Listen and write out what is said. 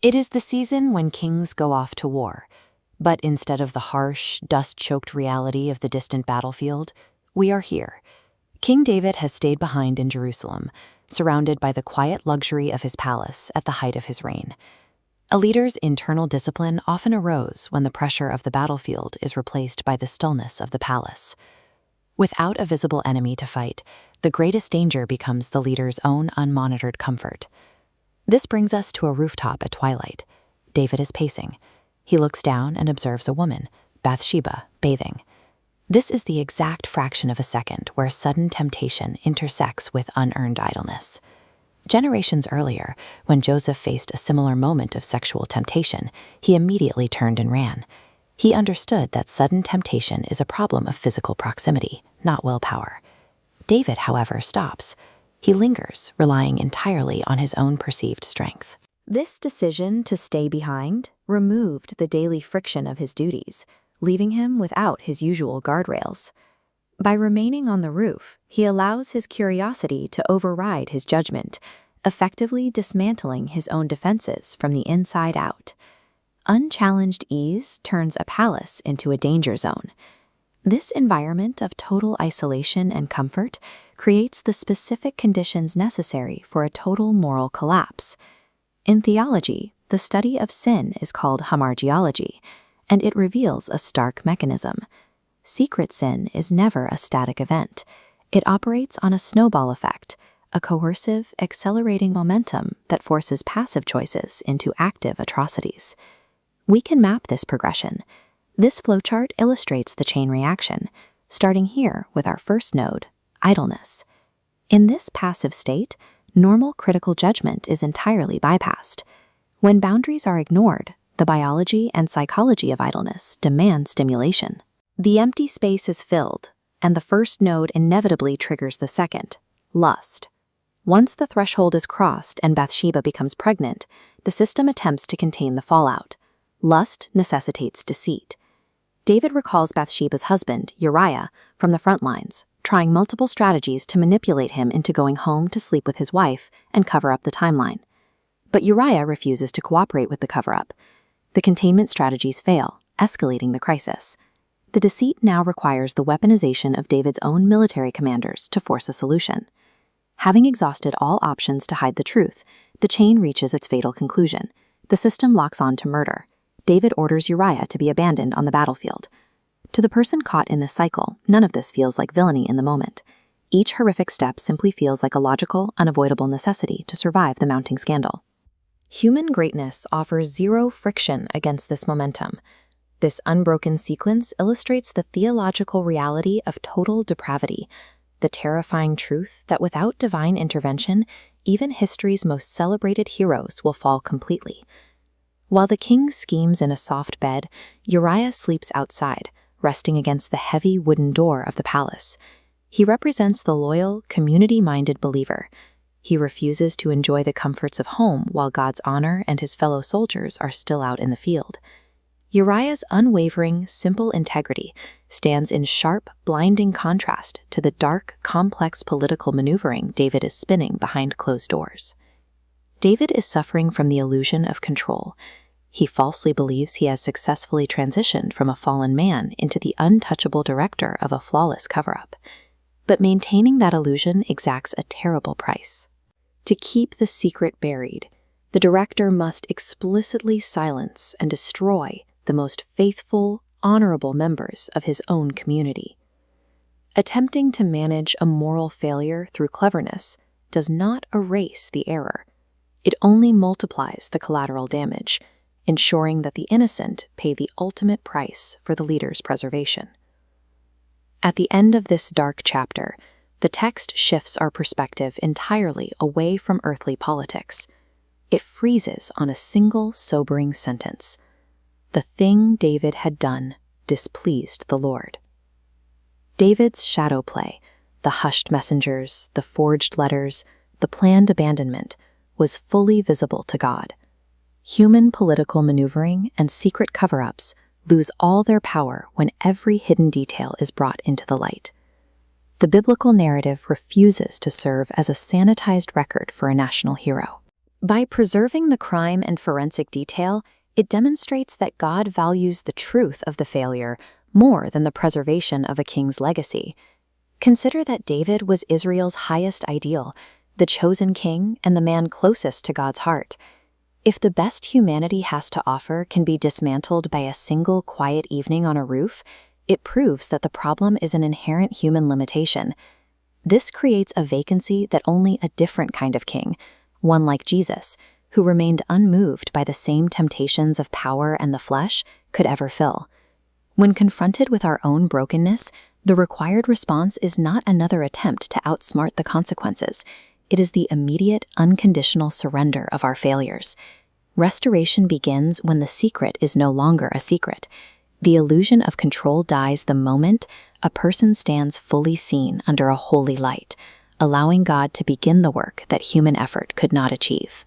It is the season when kings go off to war, but instead of the harsh, dust-choked reality of the distant battlefield, we are here. King David has stayed behind in Jerusalem, surrounded by the quiet luxury of his palace at the height of his reign. A leader's internal discipline often arose when the pressure of the battlefield is replaced by the stillness of the palace. Without a visible enemy to fight, the greatest danger becomes the leader's own unmonitored comfort. This brings us to a rooftop at twilight. David is pacing. He looks down and observes a woman, Bathsheba, bathing. This is the exact fraction of a second where sudden temptation intersects with unearned idleness. Generations earlier, when Joseph faced a similar moment of sexual temptation, he immediately turned and ran. He understood that sudden temptation is a problem of physical proximity, not willpower. David, however, stops. He lingers, relying entirely on his own perceived strength. This decision to stay behind removed the daily friction of his duties, leaving him without his usual guardrails. By remaining on the roof, he allows his curiosity to override his judgment, effectively dismantling his own defenses from the inside out. Unchallenged ease turns a palace into a danger zone. This environment of total isolation and comfort creates the specific conditions necessary for a total moral collapse. In theology, the study of sin is called hamartiology, and it reveals a stark mechanism. Secret sin is never a static event. It operates on a snowball effect, a coercive, accelerating momentum that forces passive choices into active atrocities. We can map this progression. This flowchart illustrates the chain reaction, starting here with our first node, idleness. In this passive state, normal critical judgment is entirely bypassed. When boundaries are ignored, the biology and psychology of idleness demand stimulation. The empty space is filled, and the first node inevitably triggers the second, lust. Once the threshold is crossed and Bathsheba becomes pregnant, the system attempts to contain the fallout. Lust necessitates deceit. David recalls Bathsheba's husband, Uriah, from the front lines, trying multiple strategies to manipulate him into going home to sleep with his wife and cover up the timeline. But Uriah refuses to cooperate with the cover-up. The containment strategies fail, escalating the crisis. The deceit now requires the weaponization of David's own military commanders to force a solution. Having exhausted all options to hide the truth, the chain reaches its fatal conclusion. The system locks on to murder. David orders Uriah to be abandoned on the battlefield. To the person caught in this cycle, none of this feels like villainy in the moment. Each horrific step simply feels like a logical, unavoidable necessity to survive the mounting scandal. Human greatness offers zero friction against this momentum. This unbroken sequence illustrates the theological reality of total depravity, the terrifying truth that without divine intervention, even history's most celebrated heroes will fall completely. While the king schemes in a soft bed, Uriah sleeps outside, resting against the heavy wooden door of the palace. He represents the loyal, community-minded believer. He refuses to enjoy the comforts of home while God's honor and his fellow soldiers are still out in the field. Uriah's unwavering, simple integrity stands in sharp, blinding contrast to the dark, complex political maneuvering David is spinning behind closed doors. David is suffering from the illusion of control. He falsely believes he has successfully transitioned from a fallen man into the untouchable director of a flawless cover-up. But maintaining that illusion exacts a terrible price. To keep the secret buried, the director must explicitly silence and destroy the most faithful, honorable members of his own community. Attempting to manage a moral failure through cleverness does not erase the error. It only multiplies the collateral damage, ensuring that the innocent pay the ultimate price for the leader's preservation. At the end of this dark chapter, the text shifts our perspective entirely away from earthly politics. It freezes on a single sobering sentence. The thing David had done displeased the Lord. David's shadow play, the hushed messengers, the forged letters, the planned abandonment, was fully visible to God. Human political maneuvering and secret cover-ups lose all their power when every hidden detail is brought into the light. The biblical narrative refuses to serve as a sanitized record for a national hero. By preserving the crime and forensic detail, it demonstrates that God values the truth of the failure more than the preservation of a king's legacy. Consider that David was Israel's highest ideal, the chosen king and the man closest to God's heart. If the best humanity has to offer can be dismantled by a single quiet evening on a roof, it proves that the problem is an inherent human limitation. This creates a vacancy that only a different kind of king, one like Jesus, who remained unmoved by the same temptations of power and the flesh, could ever fill. When confronted with our own brokenness, the required response is not another attempt to outsmart the consequences. It is the immediate, unconditional surrender of our failures. Restoration begins when the secret is no longer a secret. The illusion of control dies the moment a person stands fully seen under a holy light, allowing God to begin the work that human effort could not achieve.